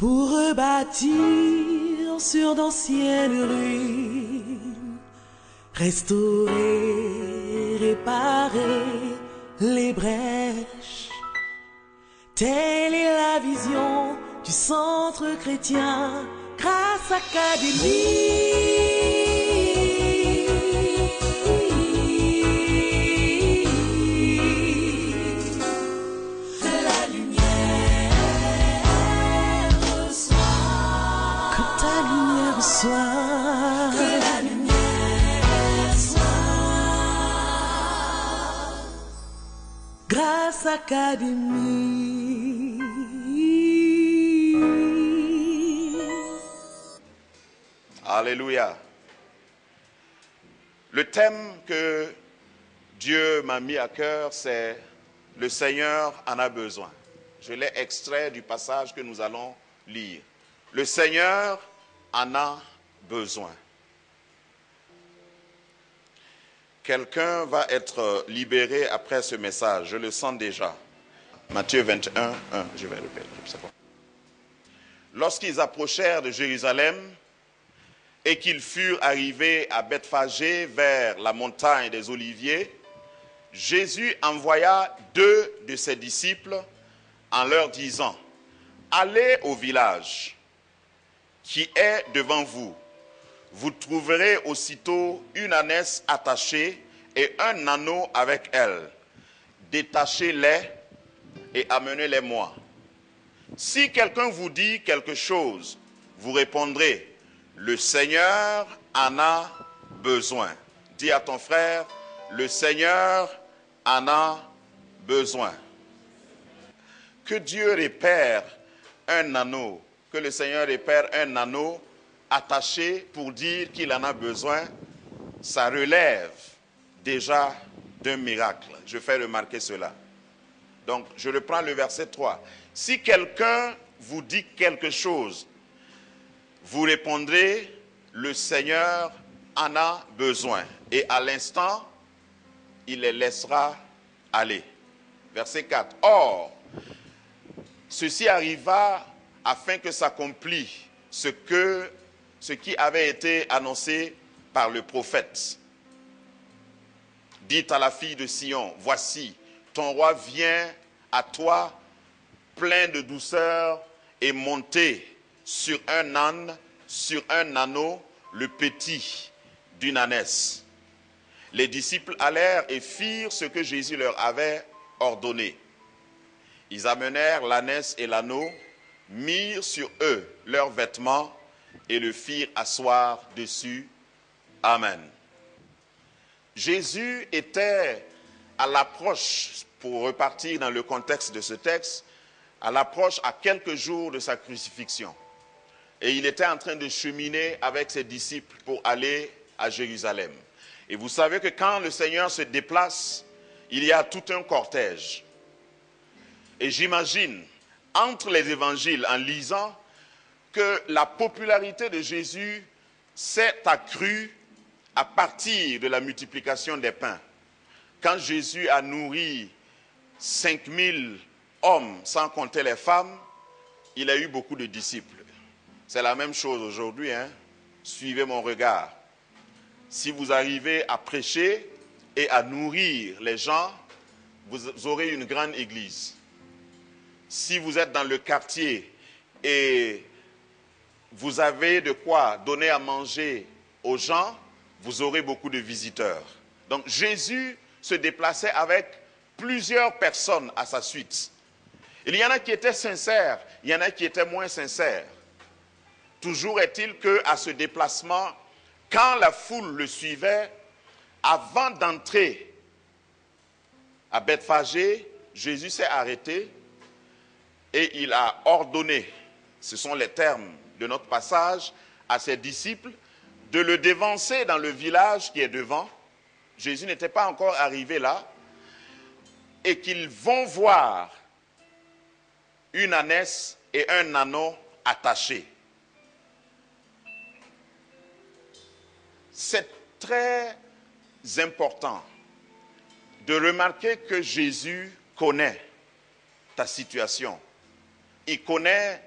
pour rebâtir sur d'anciennes ruines, restaurer, réparer les brèches. Telle est la vision du centre chrétien Grâce Académie. Que la lumière soit. Grâce Académie. Alléluia. Le thème que Dieu m'a mis à cœur, c'est « Le Seigneur en a besoin ». Je l'ai extrait du passage que nous allons lire. Le Seigneur en a besoin. Quelqu'un va être libéré après ce message, je le sens déjà. Matthieu 21, 1, je vais répéter. Lorsqu'ils approchèrent de Jérusalem et qu'ils furent arrivés à Bethphagée vers la montagne des Oliviers, Jésus envoya 2 de ses disciples en leur disant « Allez au village qui est devant vous. Vous trouverez aussitôt une ânesse attachée et un anneau avec elle. Détachez-les et amenez-les-moi. Si quelqu'un vous dit quelque chose, vous répondrez, le Seigneur en a besoin. » Dis à ton frère, le Seigneur en a besoin. Que Dieu répare un anneau, que le Seigneur répare un anneau attaché pour dire qu'il en a besoin, ça relève déjà d'un miracle. Je fais remarquer cela. Donc, je reprends le verset 3. Si quelqu'un vous dit quelque chose, vous répondrez, le Seigneur en a besoin. Et à l'instant, il les laissera aller. Verset 4. Or, ceci arriva afin que s'accomplisse ce qui avait été annoncé par le prophète. Dites à la fille de Sion, voici, ton roi vient à toi, plein de douceur et monté sur un âne, sur un anneau, le petit d'une ânesse. Les disciples allèrent et firent ce que Jésus leur avait ordonné. Ils amenèrent l'ânesse et l'anneau, mirent sur eux leurs vêtements et le firent asseoir dessus. Amen. Jésus était à l'approche, pour repartir dans le contexte de ce texte, à l'approche à quelques jours de sa crucifixion. Et il était en train de cheminer avec ses disciples pour aller à Jérusalem. Et vous savez que quand le Seigneur se déplace, il y a tout un cortège. Et j'imagine, entre les évangiles, en lisant, que la popularité de Jésus s'est accrue à partir de la multiplication des pains. Quand Jésus a nourri 5000 hommes, sans compter les femmes, il a eu beaucoup de disciples. C'est la même chose aujourd'hui, hein? Suivez mon regard. Si vous arrivez à prêcher et à nourrir les gens, vous aurez une grande église. Si vous êtes dans le quartier et vous avez de quoi donner à manger aux gens, vous aurez beaucoup de visiteurs. Donc Jésus se déplaçait avec plusieurs personnes à sa suite. Il y en a qui étaient sincères, il y en a qui étaient moins sincères. Toujours est-il qu'à ce déplacement, quand la foule le suivait, avant d'entrer à Bethphagée, Jésus s'est arrêté et il a ordonné, ce sont les termes de notre passage, à ses disciples de le dévancer dans le village qui est devant. Jésus n'était pas encore arrivé là. Et qu'ils vont voir une ânesse et un anneau attachés. C'est très important de remarquer que Jésus connaît ta situation. Il connaît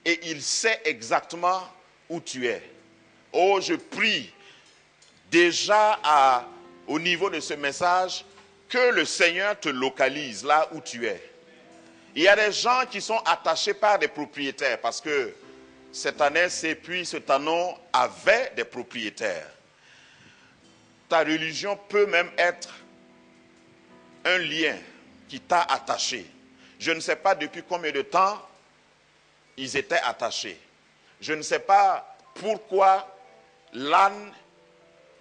et il sait exactement où tu es. Oh, je prie déjà au niveau de ce message que le Seigneur te localise là où tu es. Il y a des gens qui sont attachés par des propriétaires parce que cette année, et puis ce Tanon avait des propriétaires. Ta religion peut même être un lien qui t'a attaché. Je ne sais pas depuis combien de temps ils étaient attachés. Je ne sais pas pourquoi l'âne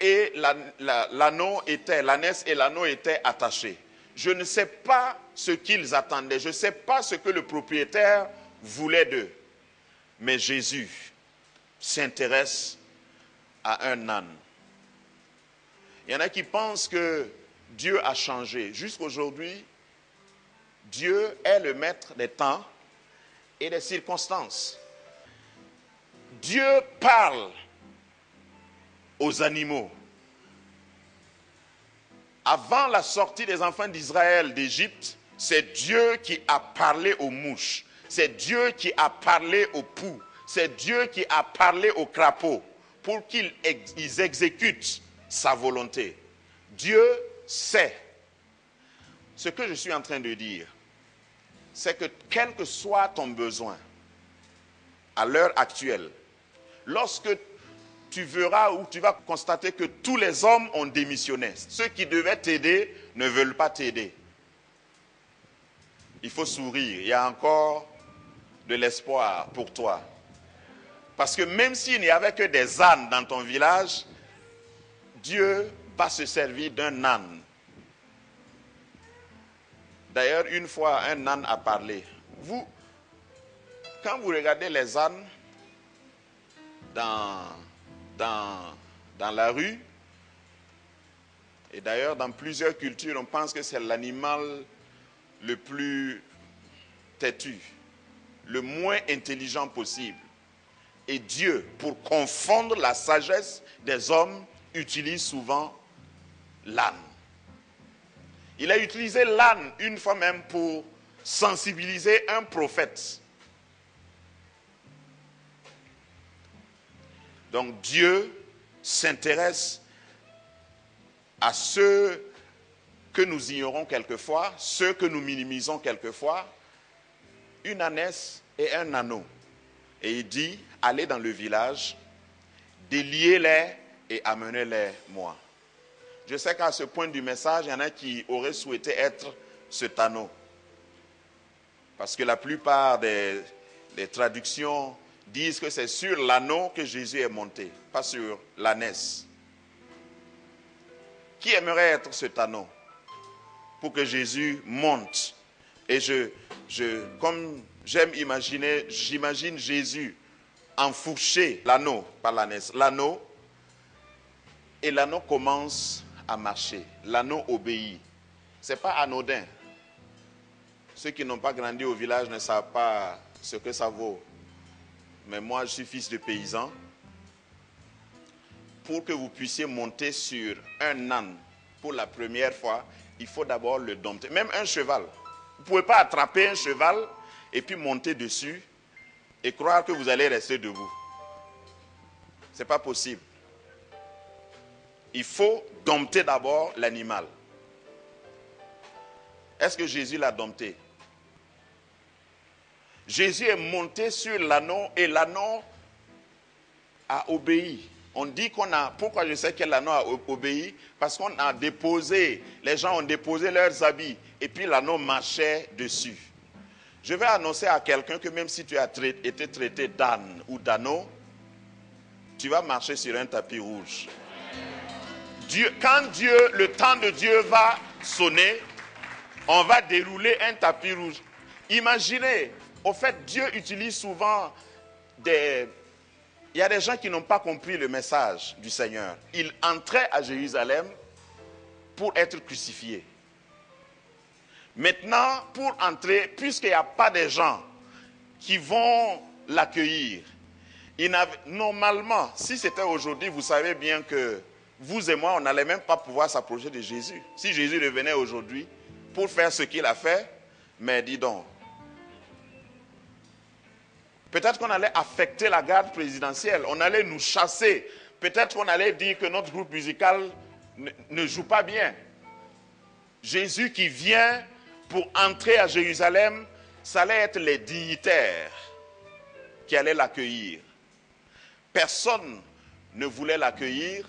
et l'anneau étaient, l'ânesse et l'anneau étaient attachés. Je ne sais pas ce qu'ils attendaient. Je ne sais pas ce que le propriétaire voulait d'eux. Mais Jésus s'intéresse à un âne. Il y en a qui pensent que Dieu a changé. Jusqu'aujourd'hui, Dieu est le maître des temps et des circonstances. Dieu parle aux animaux. Avant la sortie des enfants d'Israël d'Égypte, c'est Dieu qui a parlé aux mouches. C'est Dieu qui a parlé aux poux. C'est Dieu qui a parlé aux crapauds pour qu'ils exécutent sa volonté. Dieu sait. Ce que je suis en train de dire, c'est que quel que soit ton besoin, à l'heure actuelle, lorsque tu verras ou tu vas constater que tous les hommes ont démissionné, ceux qui devaient t'aider ne veulent pas t'aider. Il faut sourire, il y a encore de l'espoir pour toi. Parce que même s'il n'y avait que des ânes dans ton village, Dieu va se servir d'un âne. D'ailleurs, une fois, un âne a parlé. Quand vous regardez les ânes dans la rue, et d'ailleurs dans plusieurs cultures, on pense que c'est l'animal le plus têtu, le moins intelligent possible. Et Dieu, pour confondre la sagesse des hommes, utilise souvent l'âne. Il a utilisé l'âne une fois même pour sensibiliser un prophète. Donc Dieu s'intéresse à ceux que nous ignorons quelquefois, ceux que nous minimisons quelquefois, une ânesse et un anneau. Et il dit, allez dans le village, déliez-les et amenez-les moi. Je sais qu'à ce point du message, il y en a qui auraient souhaité être cet anneau. Parce que la plupart des traductions disent que c'est sur l'anneau que Jésus est monté, pas sur l'ânesse. Qui aimerait être cet anneau pour que Jésus monte? Et comme j'aime imaginer, j'imagine Jésus enfourcher l'anneau, pas l'ânesse, l'anneau, et l'anneau commence à marcher. L'anneau obéit. Ce n'est pas anodin. Ceux qui n'ont pas grandi au village ne savent pas ce que ça vaut. Mais moi, je suis fils de paysan. Pour que vous puissiez monter sur un âne pour la première fois, il faut d'abord le dompter. Même un cheval. Vous ne pouvez pas attraper un cheval et puis monter dessus et croire que vous allez rester debout. Ce n'est pas possible. Il faut dompter d'abord l'animal. Est-ce que Jésus l'a dompté? Jésus est monté sur l'anneau et l'anneau a obéi. On dit qu'on a... Pourquoi je sais que l'anneau a obéi? Parce qu'on a déposé, les gens ont déposé leurs habits et puis l'anneau marchait dessus. Je vais annoncer à quelqu'un que même si tu as été traité d'âne ou d'anneau, tu vas marcher sur un tapis rouge. Quand le temps de Dieu va sonner, on va dérouler un tapis rouge. Imaginez, au fait, Dieu utilise souvent il y a des gens qui n'ont pas compris le message du Seigneur. Ils entraient à Jérusalem pour être crucifiés. Maintenant, pour entrer, puisqu'il n'y a pas de gens qui vont l'accueillir, normalement, si c'était aujourd'hui, vous savez bien que vous et moi, on n'allait même pas pouvoir s'approcher de Jésus. Si Jésus revenait aujourd'hui pour faire ce qu'il a fait, mais dis donc, Peut-être qu'on allait affecter la garde présidentielle, on allait nous chasser. Peut-être qu'on allait dire que notre groupe musical ne joue pas bien. Jésus qui vient pour entrer à Jérusalem, ça allait être les dignitaires qui allaient l'accueillir. Personne ne voulait l'accueillir,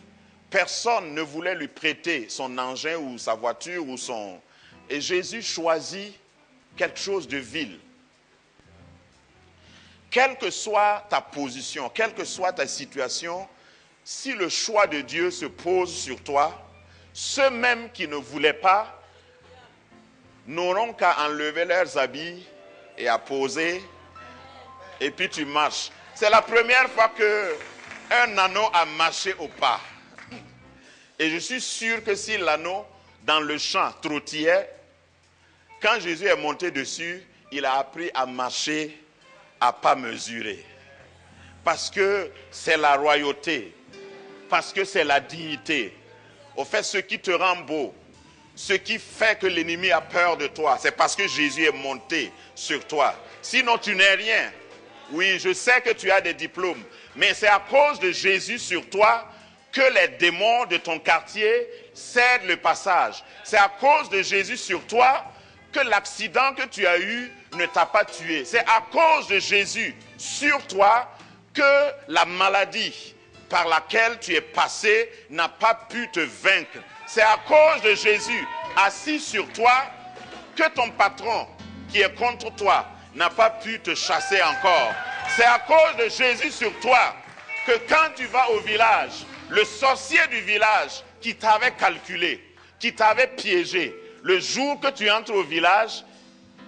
personne ne voulait lui prêter son engin ou sa voiture ou son... Et Jésus choisit quelque chose de vil. Quelle que soit ta position, quelle que soit ta situation, si le choix de Dieu se pose sur toi, ceux mêmes qui ne voulaient pas n'auront qu'à enlever leurs habits et à poser, et puis tu marches. C'est la première fois qu'un anneau a marché au pas. Et je suis sûr que si l'anneau, dans le champ, trottillait, quand Jésus est monté dessus, il a appris à marcher à pas mesuré. Parce que c'est la royauté. Parce que c'est la dignité. Au fait, ce qui te rend beau, ce qui fait que l'ennemi a peur de toi, c'est parce que Jésus est monté sur toi. Sinon, tu n'es rien. Oui, je sais que tu as des diplômes, mais c'est à cause de Jésus sur toi que les démons de ton quartier cèdent le passage. C'est à cause de Jésus sur toi que l'accident que tu as eu ne t'a pas tué. C'est à cause de Jésus sur toi que la maladie par laquelle tu es passé n'a pas pu te vaincre. C'est à cause de Jésus assis sur toi que ton patron qui est contre toi n'a pas pu te chasser encore. C'est à cause de Jésus sur toi que quand tu vas au village, le sorcier du village qui t'avait calculé, qui t'avait piégé, le jour que tu entres au village,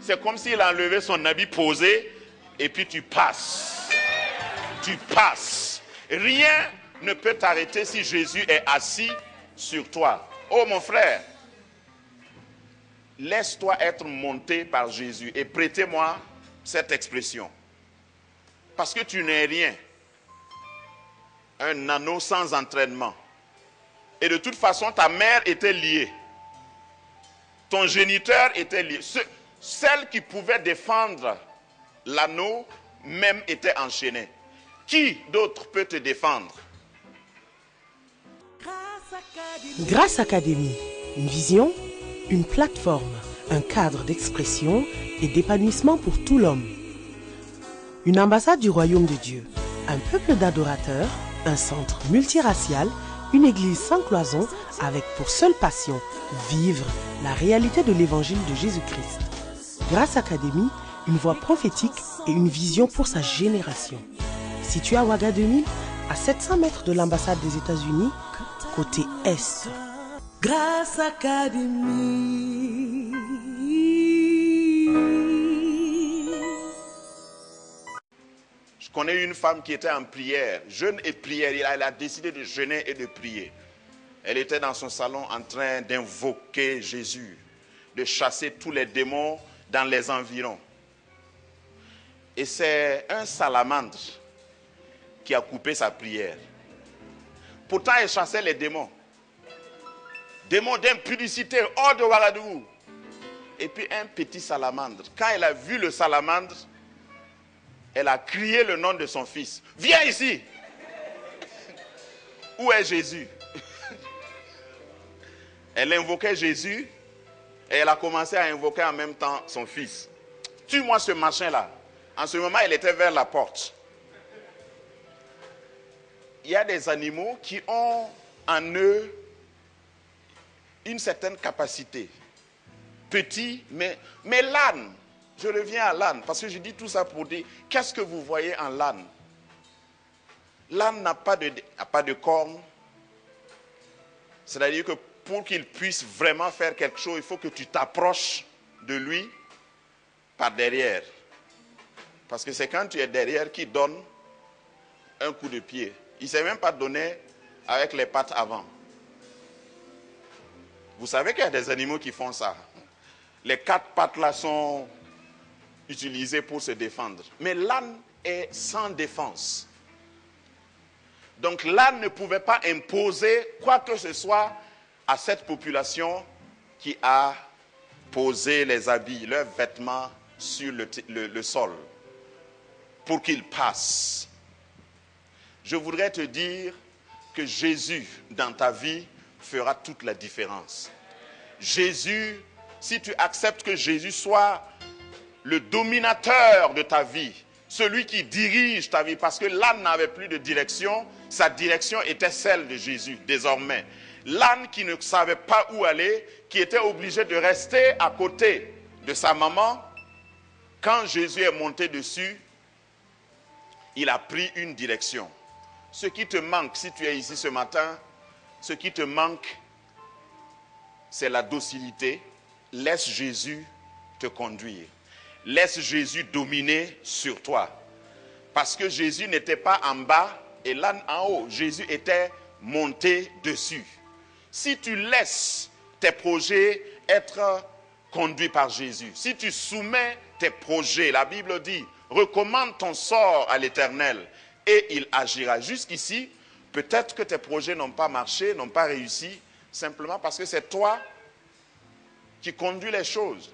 c'est comme s'il a enlevé son habit posé et puis tu passes. Tu passes. Rien ne peut t'arrêter si Jésus est assis sur toi. Oh mon frère, laisse-toi être monté par Jésus et prêtez-moi cette expression. Parce que tu n'es rien. Un anneau sans entraînement. Et de toute façon, ta mère était liée. Ton géniteur était lié. Celle qui pouvait défendre l'anneau même était enchaînée. Qui d'autre peut te défendre? Grâce Académie, une vision, une plateforme, un cadre d'expression et d'épanouissement pour tout l'homme. Une ambassade du royaume de Dieu, un peuple d'adorateurs, un centre multiracial, une église sans cloison avec pour seule passion vivre la réalité de l'évangile de Jésus-Christ. Grâce Académie, une voix prophétique et une vision pour sa génération. Situé à Ouaga 2000, à 700 mètres de l'ambassade des États-Unis, côté Est. Grâce Académie. Je connais une femme qui était en prière, jeûne et prière. Elle a décidé de jeûner et de prier. Elle était dans son salon en train d'invoquer Jésus, de chasser tous les démons dans les environs. Et c'est un salamandre qui a coupé sa prière. Pourtant, elle chassait les démons. Démons d'impudicité, hors de Ouagadougou. Et puis un petit salamandre. Quand elle a vu le salamandre, elle a crié le nom de son fils. Viens ici. Où est Jésus? Elle invoquait Jésus et elle a commencé à invoquer en même temps son fils. Tue-moi ce machin-là. En ce moment, elle était vers la porte. Il y a des animaux qui ont en eux une certaine capacité. Petit, mais l'âne, je reviens à l'âne, parce que je dis tout ça pour dire, qu'est-ce que vous voyez en l'âne? L'âne n'a pas de cornes. C'est-à-dire que pour qu'il puisse vraiment faire quelque chose, il faut que tu t'approches de lui par derrière. Parce que c'est quand tu es derrière qu'il donne un coup de pied. Il ne sait même pas donner avec les pattes avant. Vous savez qu'il y a des animaux qui font ça. Les 4 pattes là sont utilisées pour se défendre. Mais l'âne est sans défense. Donc l'âne ne pouvait pas imposer quoi que ce soit à cette population qui a posé les habits, leurs vêtements sur le sol. pour qu'il passe. Je voudrais te dire que Jésus, dans ta vie, fera toute la différence. Jésus, si tu acceptes que Jésus soit le dominateur de ta vie, celui qui dirige ta vie, parce que l'âne n'avait plus de direction, sa direction était celle de Jésus désormais. L'âne qui ne savait pas où aller, qui était obligé de rester à côté de sa maman, quand Jésus est monté dessus, il a pris une direction. Ce qui te manque, si tu es ici ce matin, ce qui te manque, c'est la docilité. Laisse Jésus te conduire. Laisse Jésus dominer sur toi. Parce que Jésus n'était pas en bas et l'âne en haut. Jésus était monté dessus. Si tu laisses tes projets être conduits par Jésus, si tu soumets tes projets, la Bible dit, recommande ton sort à l'Éternel et il agira. Jusqu'ici, peut-être que tes projets n'ont pas marché, n'ont pas réussi, simplement parce que c'est toi qui conduis les choses.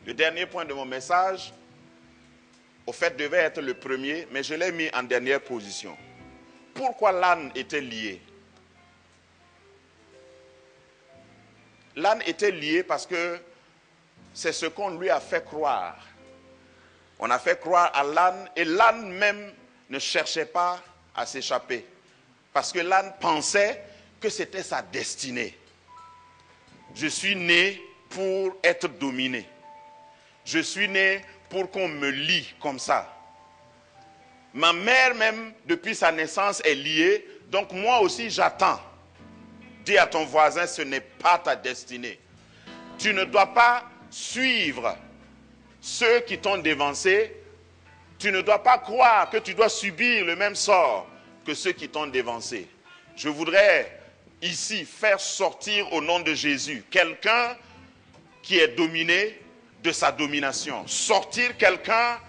Le dernier point de mon message, au fait, devait être le premier, mais je l'ai mis en dernière position. Pourquoi l'âne était lié? L'âne était lié parce que c'est ce qu'on lui a fait croire. On a fait croire à l'âne et l'âne même ne cherchait pas à s'échapper. Parce que l'âne pensait que c'était sa destinée. Je suis né pour être dominé. Je suis né pour qu'on me lie comme ça. Ma mère même, depuis sa naissance, est liée. Donc moi aussi, j'attends. Dis à ton voisin, ce n'est pas ta destinée. Tu ne dois pas suivre ceux qui t'ont dévancé. Tu ne dois pas croire que tu dois subir le même sort que ceux qui t'ont dévancé. Je voudrais ici faire sortir au nom de Jésus quelqu'un qui est dominé de sa domination. Sortir quelqu'un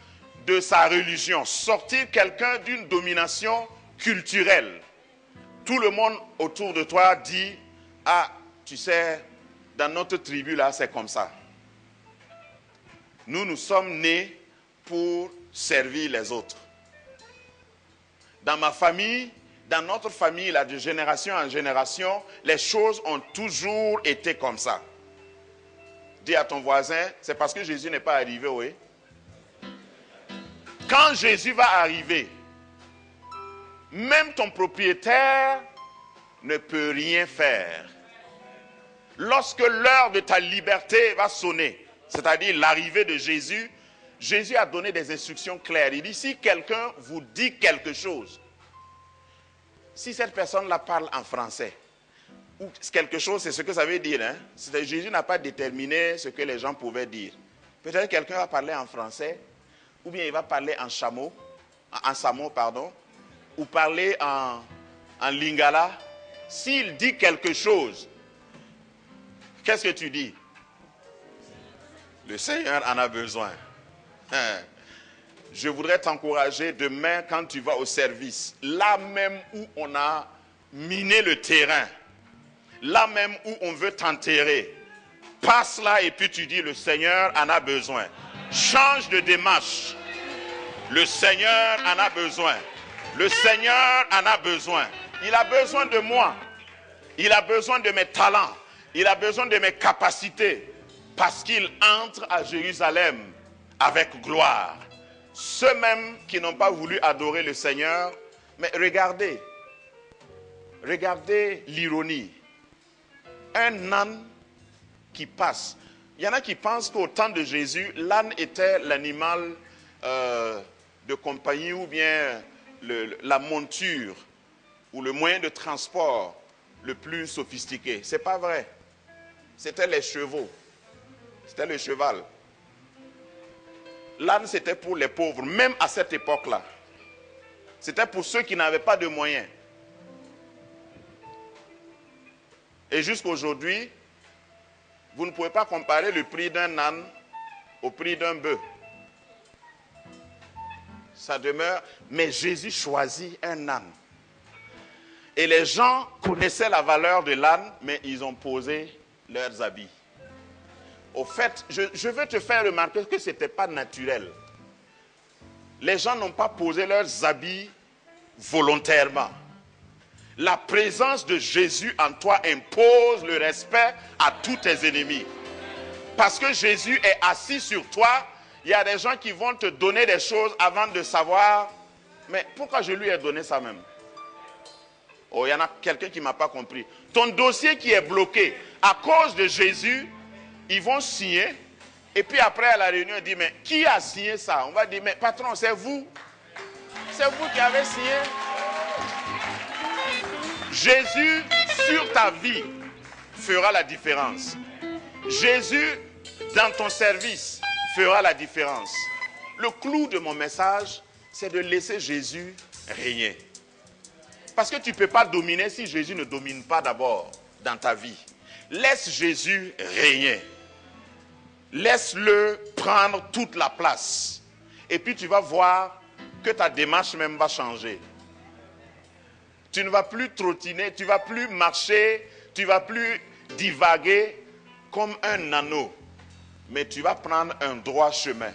de sa religion. Sortir quelqu'un d'une domination culturelle. Tout le monde autour de toi dit, ah, tu sais, dans notre tribu là, c'est comme ça. Nous sommes nés pour servir les autres. Dans ma famille, dans notre famille, là, de génération en génération, les choses ont toujours été comme ça. Dis à ton voisin, c'est parce que Jésus n'est pas arrivé, oui. Quand Jésus va arriver, même ton propriétaire ne peut rien faire. Lorsque l'heure de ta liberté va sonner, c'est-à-dire l'arrivée de Jésus, Jésus a donné des instructions claires. Il dit, si quelqu'un vous dit quelque chose, si cette personne-là parle en français, ou quelque chose, c'est ce que ça veut dire. Hein? Jésus n'a pas déterminé ce que les gens pouvaient dire. Peut-être quelqu'un va parler en français, ou bien il va parler en samo, ou parler en lingala. S'il dit quelque chose, qu'est-ce que tu dis? Le Seigneur en a besoin. Je voudrais t'encourager demain quand tu vas au service, là même où on a miné le terrain, là même où on veut t'enterrer, passe là et puis tu dis, le Seigneur en a besoin. Change de démarche. Le Seigneur en a besoin. Le Seigneur en a besoin. Il a besoin de moi. Il a besoin de mes talents. Il a besoin de mes capacités. Parce qu'il entre à Jérusalem avec gloire. Ceux-mêmes qui n'ont pas voulu adorer le Seigneur, mais regardez l'ironie. Un âne qui passe. Il y en a qui pensent qu'au temps de Jésus, l'âne était l'animal de compagnie ou bien la monture ou le moyen de transport le plus sophistiqué. Ce n'est pas vrai. C'était les chevaux. C'était le cheval. L'âne, c'était pour les pauvres, même à cette époque-là. C'était pour ceux qui n'avaient pas de moyens. Et jusqu'aujourd'hui, vous ne pouvez pas comparer le prix d'un âne au prix d'un bœuf. Ça demeure, mais Jésus choisit un âne. Et les gens connaissaient la valeur de l'âne, mais ils ont posé leurs habits. Au fait, je veux te faire remarquer que ce n'était pas naturel. les gens n'ont pas posé leurs habits volontairement. La présence de Jésus en toi impose le respect à tous tes ennemis. Parce que Jésus est assis sur toi, il y a des gens qui vont te donner des choses avant de savoir, mais pourquoi je lui ai donné ça même? Oh, il y en a quelqu'un qui ne m'a pas compris. Ton dossier qui est bloqué à cause de Jésus, ils vont signer. Et puis après à la réunion, ils disent, mais qui a signé ça? On va dire, mais patron, c'est vous. C'est vous qui avez signé. Jésus, sur ta vie, fera la différence. Jésus, dans ton service, fera la différence. Le clou de mon message, c'est de laisser Jésus régner. Parce que tu ne peux pas dominer si Jésus ne domine pas d'abord dans ta vie. Laisse Jésus régner. Laisse-le prendre toute la place. Et puis tu vas voir que ta démarche même va changer. Tu ne vas plus trottiner, tu ne vas plus marcher, tu ne vas plus divaguer comme un anneau. Mais tu vas prendre un droit chemin.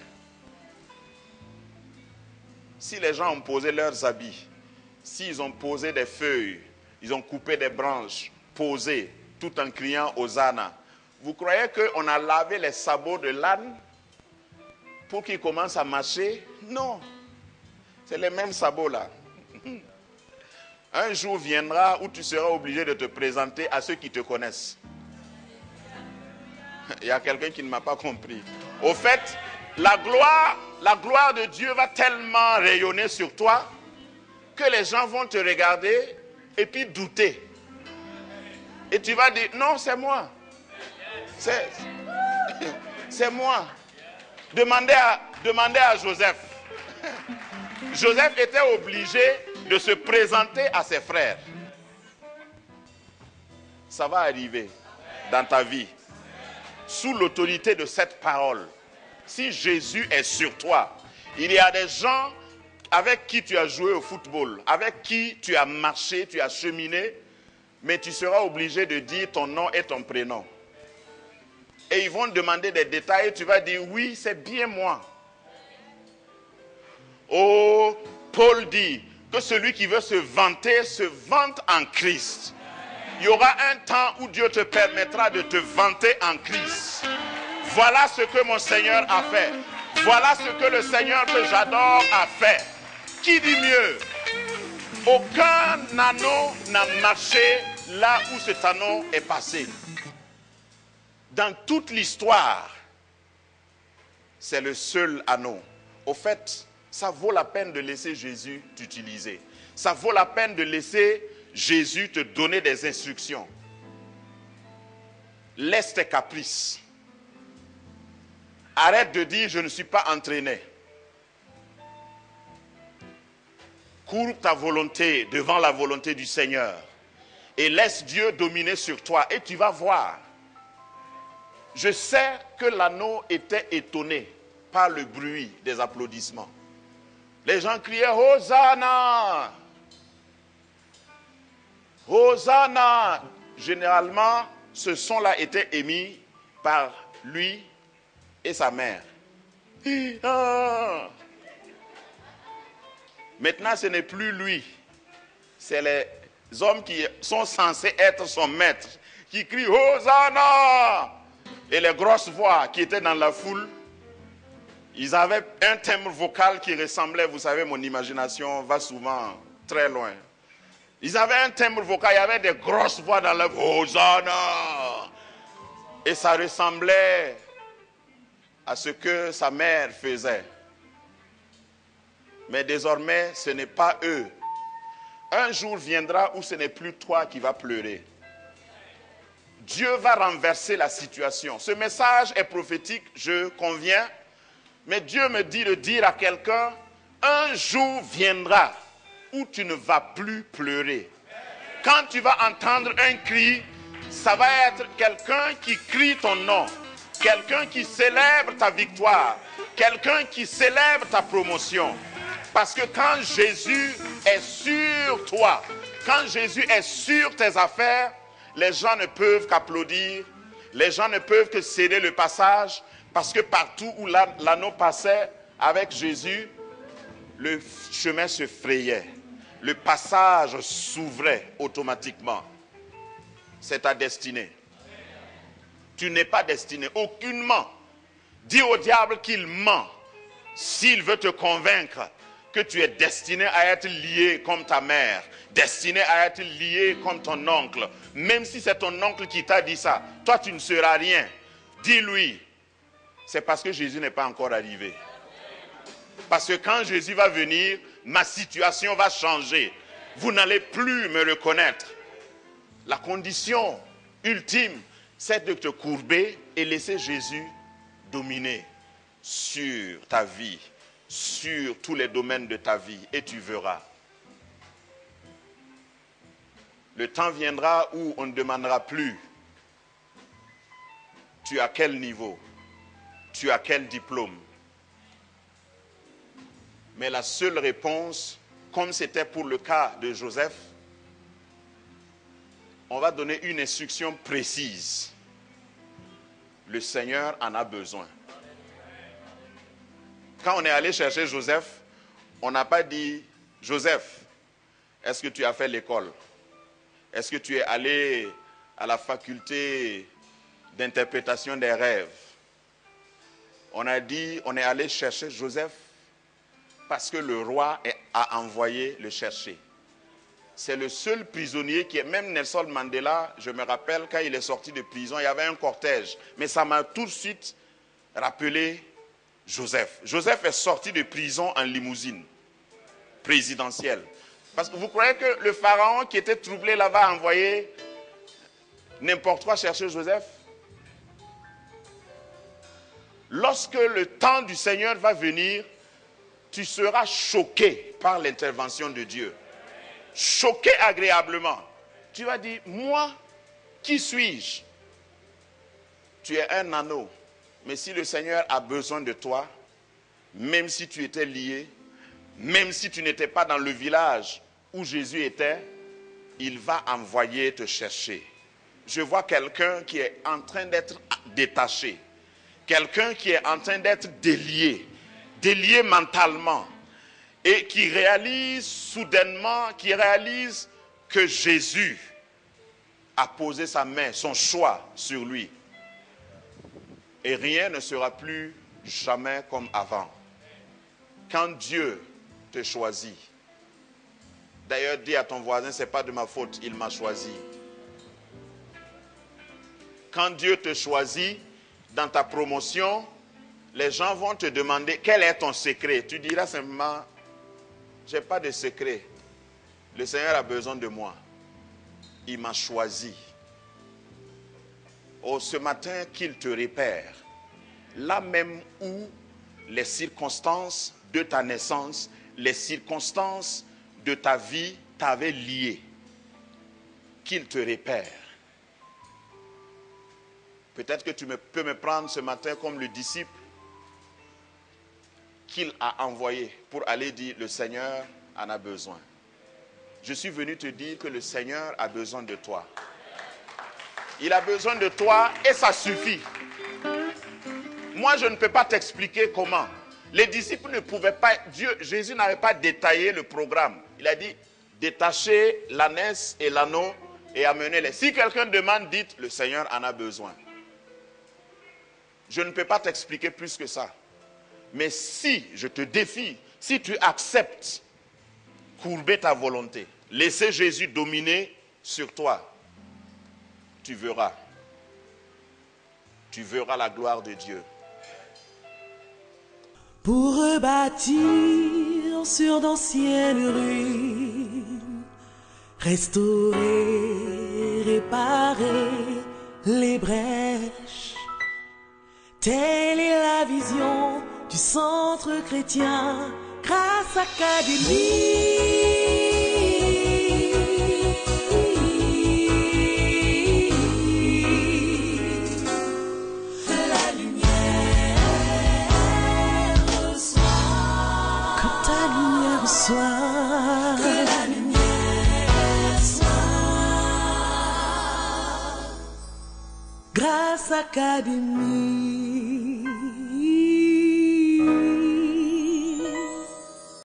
Si les gens ont posé leurs habits, s'ils ont posé des feuilles, ils ont coupé des branches, posé, tout en criant Hosanna, vous croyez qu'on a lavé les sabots de l'âne pour qu'il commence à marcher? Non. C'est les mêmes sabots là. Un jour viendra où tu seras obligé de te présenter à ceux qui te connaissent. Il y a quelqu'un qui ne m'a pas compris. Au fait, la gloire de Dieu va tellement rayonner sur toi que les gens vont te regarder et puis douter. Et tu vas dire, non, c'est moi. C'est moi. Demandez à Joseph. Joseph était obligé de se présenter à ses frères. Ça va arriver dans ta vie. Sous l'autorité de cette parole. Si Jésus est sur toi, il y a des gens avec qui tu as joué au football, avec qui tu as marché, tu as cheminé, mais tu seras obligé de dire ton nom et ton prénom. Et ils vont demander des détails et tu vas dire, oui, c'est bien moi. Oh, Paul dit que celui qui veut se vanter, se vante en Christ. Il y aura un temps où Dieu te permettra de te vanter en Christ. Voilà ce que mon Seigneur a fait. Voilà ce que le Seigneur que j'adore a fait. Qui dit mieux? Aucun anneau n'a marché là où cet anneau est passé. Dans toute l'histoire, c'est le seul anneau. Au fait, ça vaut la peine de laisser Jésus t'utiliser. Ça vaut la peine de laisser Jésus te donner des instructions. Laisse tes caprices. Arrête de dire je ne suis pas entraîné. Cours ta volonté devant la volonté du Seigneur. Et laisse Dieu dominer sur toi. Et tu vas voir. Je sais que l'anneau était étonné par le bruit des applaudissements. Les gens criaient Hosanna! Hosanna! Généralement, ce son-là était émis par lui et sa mère. Ah. Maintenant, ce n'est plus lui. C'est les hommes qui sont censés être son maître qui crient Hosanna! Et les grosses voix qui étaient dans la foule, ils avaient un timbre vocal qui ressemblait, vous savez, mon imagination va souvent très loin. Ils avaient un timbre vocal, il y avait des grosses voix dans la Hosanna! Et ça ressemblait à ce que sa mère faisait. Mais désormais, ce n'est pas eux. Un jour viendra où ce n'est plus toi qui vas pleurer. Dieu va renverser la situation. Ce message est prophétique, je conviens. Mais Dieu me dit de dire à quelqu'un, un jour viendra où tu ne vas plus pleurer. Quand tu vas entendre un cri, ça va être quelqu'un qui crie ton nom. Quelqu'un qui célèbre ta victoire. Quelqu'un qui célèbre ta promotion. Parce que quand Jésus est sur toi, quand Jésus est sur tes affaires, les gens ne peuvent qu'applaudir, les gens ne peuvent que céder le passage, parce que partout où l'anneau passait avec Jésus, le chemin se frayait. Le passage s'ouvrait automatiquement. C'est ta destinée. Tu n'es pas destiné, aucunement. Dis au diable qu'il ment s'il veut te convaincre que tu es destiné à être lié comme ta mère, destiné à être lié comme ton oncle. Même si c'est ton oncle qui t'a dit ça, toi tu ne seras rien. Dis-lui, c'est parce que Jésus n'est pas encore arrivé. Parce que quand Jésus va venir, ma situation va changer. Vous n'allez plus me reconnaître. La condition ultime, c'est de te courber et laisser Jésus dominer sur ta vie, sur tous les domaines de ta vie, et tu verras. Le temps viendra où on ne demandera plus tu as quel niveau, tu as quel diplôme. Mais la seule réponse, comme c'était pour le cas de Joseph, on va donner une instruction précise. Le Seigneur en a besoin. Quand on est allé chercher Joseph, on n'a pas dit, Joseph, est-ce que tu as fait l'école? Est-ce que tu es allé à la faculté d'interprétation des rêves? On a dit, on est allé chercher Joseph parce que le roi a envoyé le chercher. C'est le seul prisonnier qui est, même Nelson Mandela, je me rappelle quand il est sorti de prison, il y avait un cortège. Mais ça m'a tout de suite rappelé Joseph. Joseph est sorti de prison en limousine présidentielle. Parce que vous croyez que le pharaon qui était troublé là va envoyer n'importe quoi chercher Joseph? Lorsque le temps du Seigneur va venir, tu seras choqué par l'intervention de Dieu. Choqué agréablement. Tu vas dire, moi, qui suis-je? Tu es un anneau. Mais si le Seigneur a besoin de toi, même si tu étais lié, même si tu n'étais pas dans le village où Jésus était, il va envoyer te chercher. Je vois quelqu'un qui est en train d'être détaché. Quelqu'un qui est en train d'être délié mentalement. Et qui réalise soudainement, qui réalise que Jésus a posé sa main, son choix sur lui. Et rien ne sera plus jamais comme avant. Quand Dieu te choisit, d'ailleurs dis à ton voisin, ce n'est pas de ma faute, il m'a choisi. Quand Dieu te choisit dans ta promotion, les gens vont te demander quel est ton secret. Tu diras simplement, je n'ai pas de secret. Le Seigneur a besoin de moi. Il m'a choisi. Oh, ce matin qu'il te repère, là même où les circonstances de ta naissance, les circonstances de ta vie t'avaient lié, qu'il te repère. Peut-être que tu peux me prendre ce matin comme le disciple qu'il a envoyé pour aller dire, le Seigneur en a besoin. Je suis venu te dire que le Seigneur a besoin de toi. Il a besoin de toi et ça suffit. Moi, je ne peux pas t'expliquer comment. Les disciples ne pouvaient pas, Jésus n'avait pas détaillé le programme. Il a dit, détachez l'ânesse et l'anneau et amenez-les. Si quelqu'un demande, dites, le Seigneur en a besoin. Je ne peux pas t'expliquer plus que ça. Mais si, je te défie, si tu acceptes courber ta volonté, laisser Jésus dominer sur toi, tu verras la gloire de Dieu. Pour rebâtir sur d'anciennes ruines, restaurer, réparer les brèches, telle est la vision du centre chrétien Grâce Académie. Que la lumière soit. Grâce Académie.